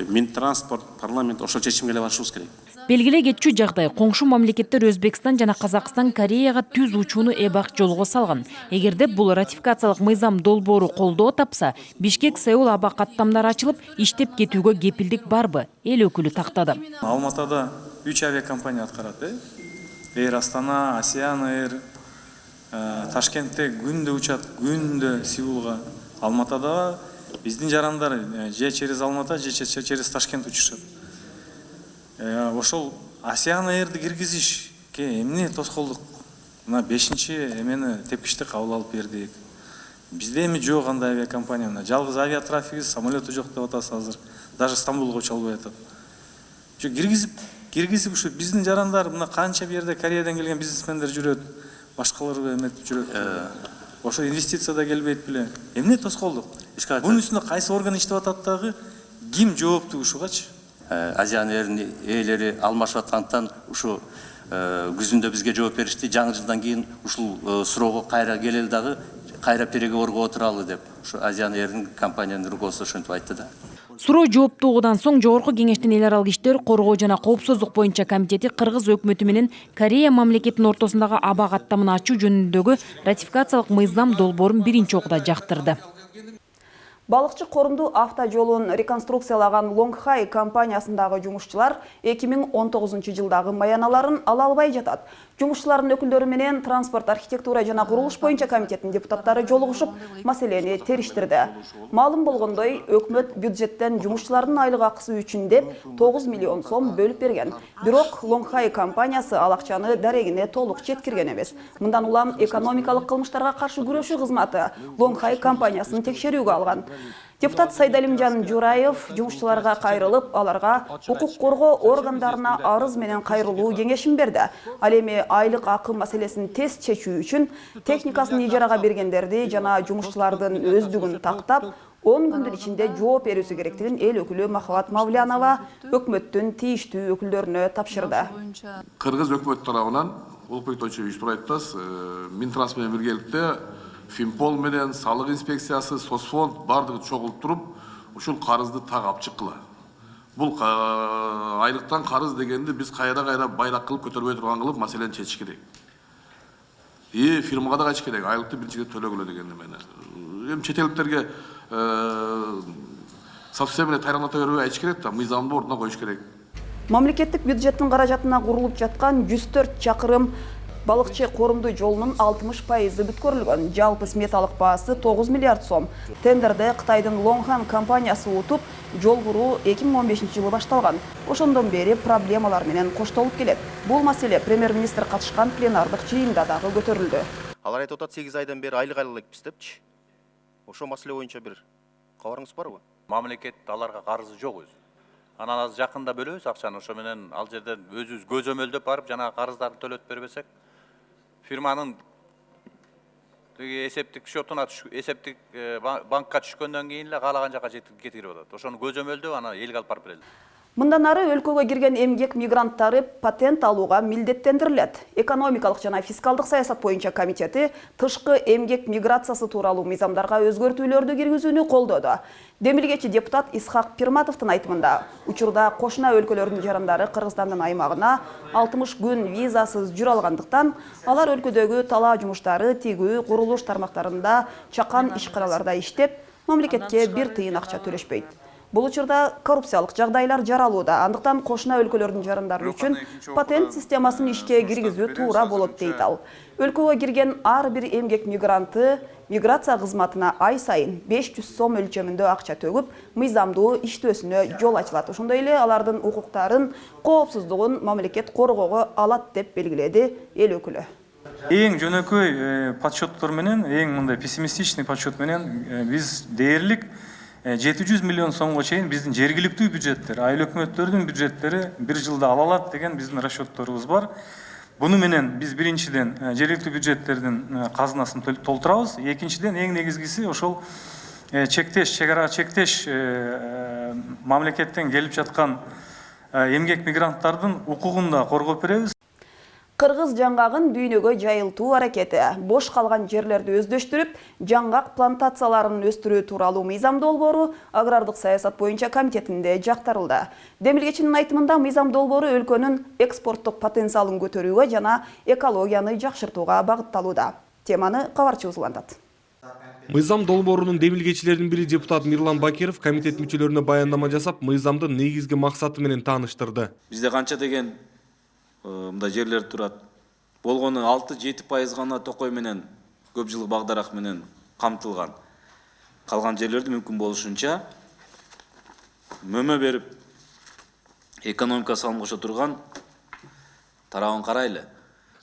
[SPEAKER 10] Минтранспорт, парламент ошол чечимге эле барышыбыз керек.
[SPEAKER 2] Белгиле кетчү жагдай коңшу мамлекеттер Өзбекстан жана Казакстан Кореяга түз учууну эбак жолго салган. Эгерде бул ратификациялык мыйзам долбоору колдоо тапса, Бишкек-Сеул аба каттамдары ачылып, иштеп кетүүгө кепилдик барбы? Эл өкүлү тактады.
[SPEAKER 19] Алматада 3 авиакомпания аткарат, Эйр Астана, Асиан Эйр, Ташкентте күндө учат, күндө Сеулга. Алматада биздин жарандар же через Алмата, же через Ташкент учушат. Ошол Асиан Эйрди киргизишке эмне тоскоолдук? Мына 5-чи эмени тепкичти кабыл алып бердик. Бизде эми жок андай авиакомпания. Жалгыз авиатрафиги, самолету жок деп атасыз азыр. Даже Стамбулга уча албай атат. Киргизип ушу биздин жарандар мына канча бу жерде Кореядан келген бизнесмендер жүрөт, башкалар эметип жүрөт. Ошо инвестиция да келбейт беле. Эмне тоскоолдук? Бунун үстүнө кайсы орган иштеп атат дагы? Ким жооптуу ушугачы?
[SPEAKER 21] Азиан Эйрдин ээлери алмашып аткандыктан ушу күзүндө бизге жооп беришти. Жаңы жылдан кийин ушул суроого кайра келели дагы, кайра переговорго отуралы деп. Ушу Азиан Эйрдин компаниянын руководствосу ошентип айтты да.
[SPEAKER 2] Суроо жооптуугудан соң Жогорку Кеңештин эл аралык иштер, коргоо жана коопсуздук боюнча комитети Кыргыз өкмөтү менен Корея мамлекетинин ортосундагы аба каттамын ачуу жөнүндөгү ратификациялык мыйзам долбоорун биринчи окууда жактырды.
[SPEAKER 1] Балыкчы корумду автожолун реконструкциялаган Лонгхай компаниясындагы жумушчулар 2019 жылдагы маяналарын ала албай жатат. Жумушчулардын өкүлдөрү менен транспорт, архитектура жана курулуш боюнча комитеттин депутаттары жолугушуп, маселени териштирди. Маалым болгондой, өкмөт бюджеттен жумушчулардын айлык акысы үчүн деп 9 миллион сом бөлүп берген. Бирок Лонгхай компаниясы ал акчаны дарегине толук жеткирген эмес. Мындан улам экономикалык кылмыштарга каршы күрөшүү кызматы Лонгхай компаниясын текшерүүгө алган. Депутат Сайдалимжан Жураев жумушчуларга кайрылып, аларга укук коргоо органдарына арыз менен кайрылуу кеңешин берди. Ал эми айлык акы маселесин тез чечүү үчүн техникасын ижарага бергендерди жана жумушчулардын өздүгүн тактап, 10 күндүн ичинде жооп берүүсү керектигин эл өкүлү Махабат Мавлянова өкмөттүн тийиштүү өкүлдөрүнө тапшырды.
[SPEAKER 26] Кыргыз өкмөт тарабынан Улукбек Тойчевич туура айтасыз, Минтранс менен биргеликте Финпол менен салык инспекциясы, Сосфонд бардыгы чогултуруп, ушул карызды тагап чыккыла. Бул айлыктан карыз дегенди биз кайра байрак кылып көтөрбөй турган кылып маселени чечиш керек. Фирмага да кайтыш керек, айлыкты биринчиге төлөгүлө дегенди мени. Эми чет элдиктерге совсем эле тайраңдата бербей айтыш керек да, мыйзамды ордуна коюш керек.
[SPEAKER 1] Мамлекеттик бюджеттин каражатына курулуп жаткан 104 чакырым балыкчы корумду жолунун 60% бүткөрүлгөн. Жалпы сметалык баасы 9 миллиард сом. Тендерде Кытайдын Лонгхан компаниясы утуп, жол куруу 2015 жылы башталган. Ошондон бери проблемалар менен коштолуп келет. Бул маселе премьер-министр катышкан пленардык жыйында дагы көтөрүлдү.
[SPEAKER 27] Алар айтып атат 8 айдан бери айлык ала элекпиз депчи. Ошо маселе боюнча бир кабарыңыз барбы?
[SPEAKER 3] Мамлекет аларга карызы жок өзү. Анан аз жакында бөлөбүз акчаны, ошо менен ал жерден өзүбүз көзөмөлдөп барып, жана карыздарды төлөтүп бербесек, фирманын тиги эсептик счетуна эсептик банкка түшкөндөн кийин эле каалаган жака кетирип атат. Ошону көзөмөлдөп аны элге алып барып берели.
[SPEAKER 1] Мындан ары өлкөгө кирген эмгек мигранттары патент алууга милдеттендирилет. Экономикалык жана фискалдык саясат боюнча комитети тышкы эмгек миграциясы тууралуу мыйзамдарга өзгөртүүлөрдү киргизүүнү колдоду. Демилгечи депутат Исхак Пирматовдун айтымында, учурда кошуна өлкөлөрдүн жарандары Кыргызстандын аймагына 60 күн визасыз жүрө алгандыктан, алар өлкөдөгү талаа жумуштары, тигүү, курулуш тармактарында чакан ишканаларда иштеп, мамлекетке бир тыйын акча төлөшпөйт. Бул учурда коррупциялык жагдайлар жаралууда, андыктан кошуна өлкөлөрдүн жарандары үчүн патент системасын ишке киргизүү туура болот дейт ал. Өлкөгө кирген ар бир эмгек мигранты миграция кызматына ай сайын 500 сом өлчөмүндө акча төгүп, мыйзамдуу иштөөсүнө жол ачылат. Ошондой эле алардын укуктарын, коопсуздугун мамлекет коргоого алат деп белгиледи эл өкүлү.
[SPEAKER 19] Эң жөнөкөй подсчеттор менен, эң мындай пессимистичный подсчет менен биз дээрлик 700 миллион сомго чейин биздин жергиликтүү бюджеттер, айыл өкмөттөрдүн бюджеттери бир жылда ала алат деген биздин расчетторубуз бар. Буну менен биз биринчиден жергиликтүү бюджеттердин казынасын толтурабыз, экинчиден эң негизгиси ошол чегара чектеш мамлекеттен келип жаткан эмгек мигранттардын укугун да коргоп беребиз.
[SPEAKER 1] Кыргыз жаңгагын дүйнөгө жайылтуу аракети бош калган жерлерди өздөштүрүп, жаңгак плантацияларын өстүрүү тууралуу мыйзам долбоору агрардык саясат боюнча комитетинде жактырылды. Демилгечинин айтымында мыйзам долбоору өлкөнүн экспорттук потенциалын көтөрүүгө жана экологияны жакшыртууга багытталууда. Теманы кабарчыбыз улантат.
[SPEAKER 4] Мыйзам долбоорунун демилгечилеринин бири депутат Мирлан Бакиров комитет мүчөлөрүнө баяндама жасап, мыйзамдын негизги максаты менен тааныштырды.
[SPEAKER 6] Бизде канча деген мындай жерлер турат. Болгону 6-7% гана токой менен көп жылдык багдарак менен камтылган. Калган жерлерди мүмкүн болушунча мөмө берип экономика салым кошо турган тарабын карайлы.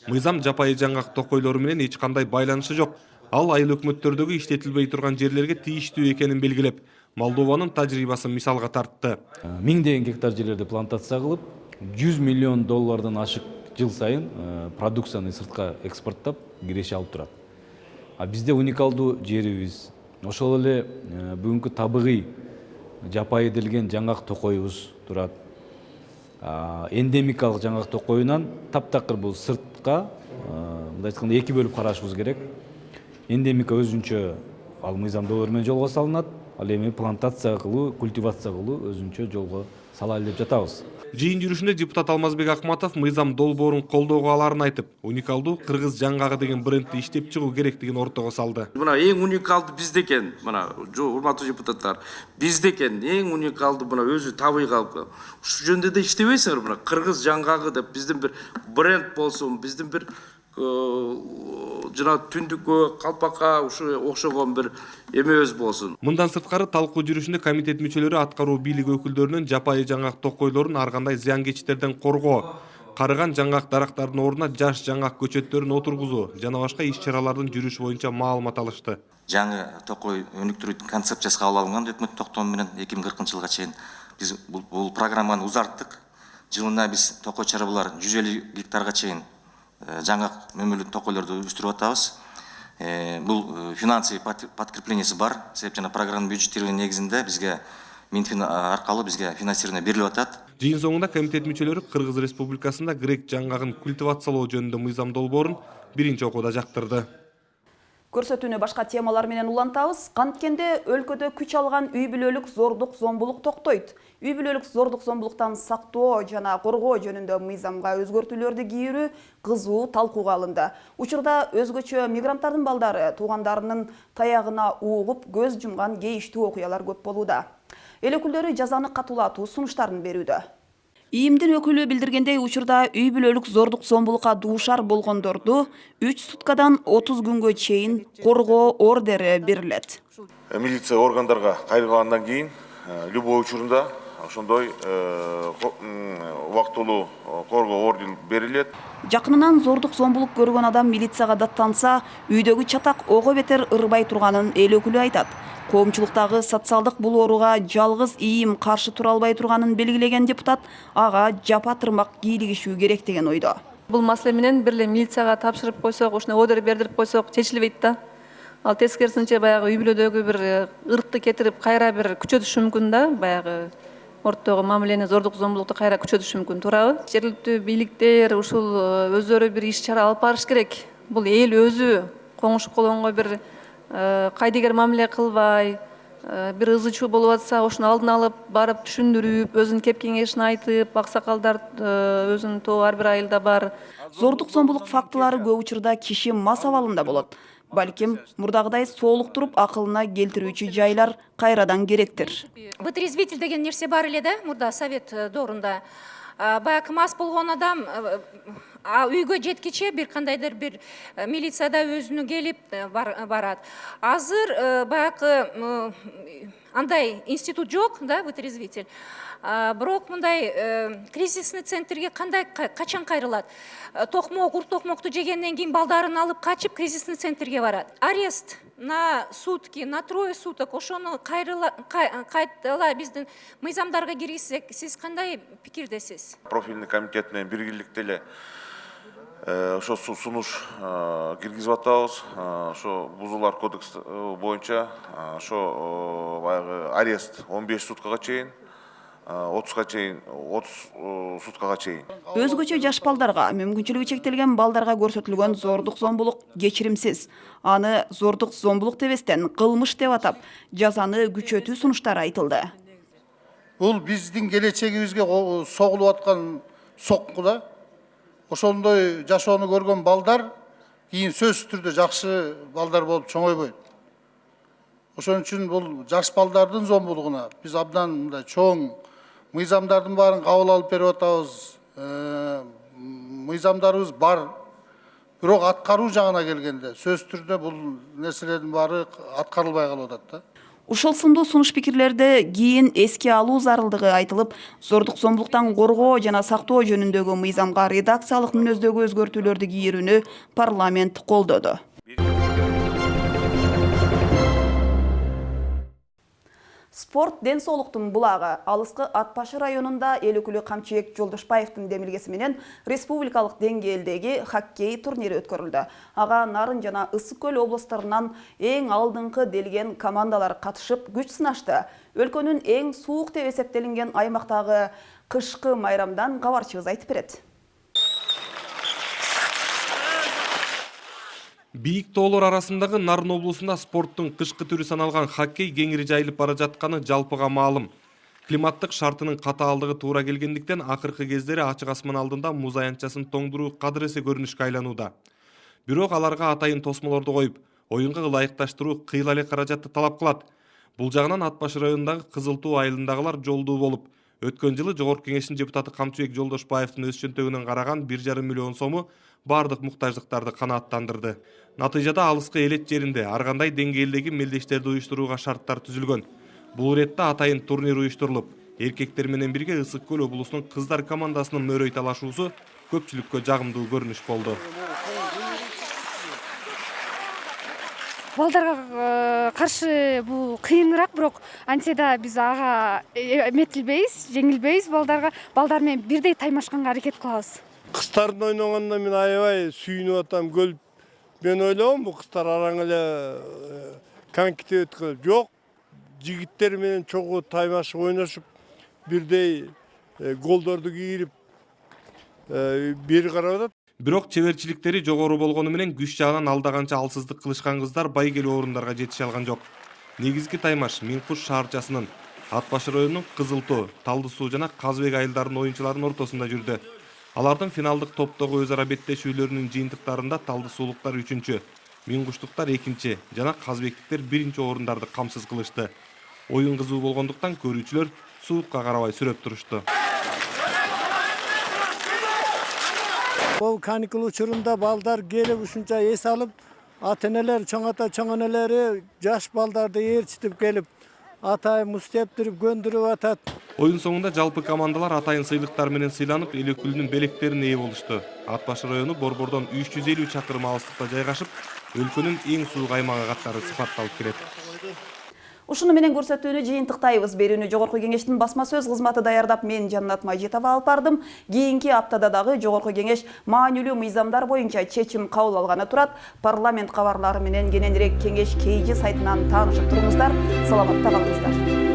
[SPEAKER 4] Мыйзам жапайы жаңгак токойлору менен эч кандай байланышы жок. Ал айыл өкмөттөрдөгү иштетилбей турган жерлерге тийиштүү экенин белгилеп, Молдованын тажрыйбасын мисалга тартты.
[SPEAKER 11] 1000 гектар жерлерди плантация кылып, 100 миллион доллардан ашык жыл сайын продукцияны сыртка экспорттап киреше алып турат. А бизде уникалдуу жерибиз, ошол эле бүгүнкү табигый жапайыделген жаңгак токойубуз турат. Эндемикалык жаңгак токоюнан таптакыр бул сыртка, мындай айтканда эки бөлүп карашыбыз керек. Эндемика өзүнчө ал мыйзам долбоору менен жолго салынат, ал эми плантация кылуу, культивация кылуу өзүнчө жолго салалы деп жатабыз.
[SPEAKER 4] Жыйын жүрүшүндө депутат Алмазбек Акматов мыйзам долбоорун колдоого аларын айтып, уникалдуу кыргыз жаңгагы деген брендти иштеп чыгуу керектигин ортого салды.
[SPEAKER 6] Мына эң уникалдуу бизде экен, мына урматтуу депутаттар, бизде экен, эң уникалдуу мына өзү табыйы калып. Ушу жөнүндө да иштебейсиңер, мына кыргыз жаңгагы деп биздин бир бренд болсун, биздин бир жана түндүккө, калпакка ушу окшогон бир эмебиз болсун.
[SPEAKER 4] Мындан сырткары талкуу жүрүшүндө комитет мүчөлөрү аткаруу бийлиги өкүлдөрүнүн жапайы жаңгак токойлорун ар кандай зыянкечтерден коргоо, карыган жаңгак дарактардын ордуна жаш жаңгак көчөттөрүн отургузуу жана башка иш-чаралардын жүрүшү боюнча маалымат алышты.
[SPEAKER 21] Жаңы токой өнүктүрүү концепциясы кабыл алынган өкмөт токтому менен 2040 жылга чейин биз бул программаны узарттык. Жылына биз токой чарбалар 150 гектарга чейин жаңгак мөмөлүү токойлорду өстүрүп атабыз. Бул финансовый подкреплениясы бар. Себеп жана программанын бюджеттирүүнүн негизинде бизге Минфин аркылуу бизге финансирование берилип атат.
[SPEAKER 4] Жыйын соңунда комитет мүчөлөрү Кыргыз Республикасында грек жаңгагын культивациялоо жөнүндө мыйзам долбоорун биринчи окууда жактырды.
[SPEAKER 1] Көрсөтүүнү башка темалар менен улантабыз. Канткенде өлкөдө күч алган үй бүлөлүк зордук зомбулук токтойт. Үй бүлөлүк зордук зомбулуктан сактоо жана коргоо жөнүндө мыйзамга өзгөртүүлөрдү кийирүү кызуу талкууга алынды. Учурда өзгөчө мигранттардын балдары туугандарынын таягына угуп көз жумган кейиштүү окуялар көп болууда. Эл өкүлдөрү жазаны катуулатуу сунуштарын берүүдө. ИИМдин өкүлү билдиргендей, учурда үй бүлөлүк зордук зомбулукка дуушар болгондорду 3 суткадан 30 күнгө чейин коргоо ордери берилет.
[SPEAKER 14] Милиция органдарга кайрылгандан кийин любой учурунда ошондой убактылуу коргоо ордери берилет.
[SPEAKER 1] Жакынынан зордук зомбулук көргөн адам милицияга даттанса, үйдөгү чатак ого бетер ырбай турганын эл өкүлү айтат. Коомчулуктагы социалдык бул ооруга жалгыз ИИМ каршы тура албай турганын белгилеген депутат ага жапа тырмак кийлигишүү керек деген ойдо.
[SPEAKER 22] Бул маселе менен бир эле милицияга тапшырып койсок, ушуну ордер бердирип койсок чечилбейт да.
[SPEAKER 13] Ал тескерисинче баягы үй бүлөдөгү бир ыркты кетирип кайра бир күчөтүшү мүмкүн да, баягы ортодогу мамилени, зордук зомбулукту кайра күчөтүшү мүмкүн, туурабы? Жергиликтүү бийликтер ушул өздөрү бир иш чара алып барыш керек. Бул эл өзү коңшу колонго бир кайдыгер мамиле кылбай, бир ызы чуу болуп атса, ошону алдын алып барып түшүндүрүп, өзүнүн кеп кеңешин айтып, аксакалдар өзүнүн тобу ар бир айылда бар.
[SPEAKER 1] Зордук зомбулук фактылары көп учурда киши мас абалында болот. Балким мурдагыдай соолуктуруп акылына келтирүүчү жайлар кайрадан керектир.
[SPEAKER 15] Вытрезвитель деген нерсе бар эле да, мурда совет доорунда. Баягы мас болгон адам үйгө жеткиче бир кандайдыр бир милицияда өзүнө келип барат. Азыр баягы андай институт жок да, вытрезвитель. Бирок мындай кризисный центрге качан кайрылат? Токмок, ур токмокту жегенден кийин балдарын алып качып кризисный центрге барат. Арест на сутки, на 3 суток ошону кайтала биздин мыйзамдарга киргизсек, сиз кандай пикирдесиз?
[SPEAKER 14] Профильный комитет менен биргеликте эле ошо сунуш киргизип атабыз. Ошо бузуулар кодекс боюнча ошо баягы арест 15 суткага чейин, 30га чейин, 30 суткага чейин.
[SPEAKER 1] Өзгөчө жаш балдарга, мүмкүнчүлүгү чектелген балдарга көрсөтүлгөн зордук зомбулук кечиримсиз. Аны зордук зомбулук дебестен кылмыш деп атап, жазаны күчөтүү сунуштары айтылды.
[SPEAKER 25] Бул биздин келечегибизге согулуп аткан сокку да. Ошондой жашоону көргөн балдар кийин сөзсүз түрдө жакшы балдар болуп чоңойбойт. Ошон үчүн бул жаш балдардын зомбулугуна биз абдан мындай чоң мыйзамдардын баарын кабыл алып берип атабыз. Мыйзамдарыбыз бар. Бирок аткаруу жагына келгенде сөзсүз түрдө бул нерселердин баары аткарылбай калып атат да.
[SPEAKER 1] Ушул сындуу сунуш пикирлерди кийин эске алуу зарылдыгы айтылып, зордук зомбулуктан коргоо жана сактоо жөнүндөгү мыйзамга редакциялык мүнөздөгү өзгөртүүлөрдү кийирүүнү парламент колдоду. Спорт ден соолуктун булагы. Алыскы Ат Башы районунда эл өкүлү Камчыбек Жолдошбаевдин демилгеси менен республикалык деңгээлдеги хоккей турнири өткөрүлдү. Ага Нарын жана Ысык Көл облустарынан эң алдыңкы делген командалар катышып күч сынашты. Өлкөнүн эң суук деп эсептелинген аймактагы кышкы майрамдан кабарчыбыз айтып берет.
[SPEAKER 4] Бийик тоолор арасындагы Нарын облусунда спорттун кышкы түрү саналган хоккей кеңири жайылып бара жатканы жалпыга маалым. Климаттык шартынын катаалдыгы туура келгендиктен акыркы кездери ачык асман алдында муз аянтчасын тоңдуруу кадыр эсе көрүнүшкө айланууда. Бирок аларга атайын тосмолорду коюп, оюнга ылайыкташтыруу кыйла эле каражатты талап кылат. Бул жагынан Ат Башы районундагы Кызыл Туу айылындагылар жолдуу болуп, өткөн жылы Жогорку Кеңештин депутаты Камчыбек Жолдошбаевдин өз чөнтөгүнөн караган 1,5 миллион сому бардык муктаждыктарды канааттандырды. Натыйжада алыскы элет жеринде ар кандай деңгээлдеги мелдештерди уюштурууга шарттар түзүлгөн. Бул иретте атайын турнир уюштурулуп, эркектер менен бирге Ысык Көл облусунун кыздар командасынын мөрөй талашуусу көпчүлүккө жагымдуу көрүнүш болду.
[SPEAKER 18] Балдарга каршы бул кыйыныраак, бирок антсе да биз ага эметилбейбиз, жеңилбейбиз. Балдар менен бирдей таймашканга аракет кылабыз.
[SPEAKER 20] Кыздардын ойногондо мен аябай сүйүнүп атам, көлүп. Мен ойлогом бул кыздар араң эле конките өткөрүп, жок. Жигиттер менен чогуу таймашып ойношуп, бирдей голдорду кийирип бир карап атат.
[SPEAKER 4] Бирок чеберчиликтери жогору болгону менен күч жагынан алдаганча алсыздык кылышкан кыздар байгелүү орундарга жетише алган жок. Негизги таймаш Миң Куш шаарчасынын, Ат Башы районунун Кызыл Тоо, Талды Суу жана Казыбек айылдарынын оюнчуларынын ортосунда жүрдү. Алардын финалдык топтогу өз ара беттешүүлөрүнүн жыйынтыктарында Талды Суулуктар 3-чү, Миң Куштуктар 2-чи жана Казыбектиктер 1-чи орундарды камсыз кылышты. Оюн кызуу болгондуктан көрүүчүлөр суутка карабай сүрөп турушту.
[SPEAKER 20] Бул каникул учурунда балдар келип ушунча эс алып, ата-энелер, чоң ата, чоң энелери жаш балдарды ээрчитип келип, атай муз тептирип, көндүрүп атат.
[SPEAKER 4] Оюн соңунда жалпы командалар атайын сыйлыктар менен сыйланып, эл өкүлүнүн белектерине ээ болушту. Ат Башы району Борбордон 350 чакырым алыстыкта жайгашып, өлкөнүн эң суук аймагы катары сыпатталып келет.
[SPEAKER 1] Ушуну менен көрсөтүүнү жыйынтыктайбыз. Берүүнү Жогорку Кеңештин басма сөз кызматы даярдап, мен Жаннат Мажитова алып бардым. Кийинки аптада дагы Жогорку Кеңеш маанилүү мыйзамдар боюнча чечим кабыл алганы турат. Парламент кабарлары менен кененирээк Кеңеш KG сайтынан таанышып туруңуздар. Саламатта калыңыздар.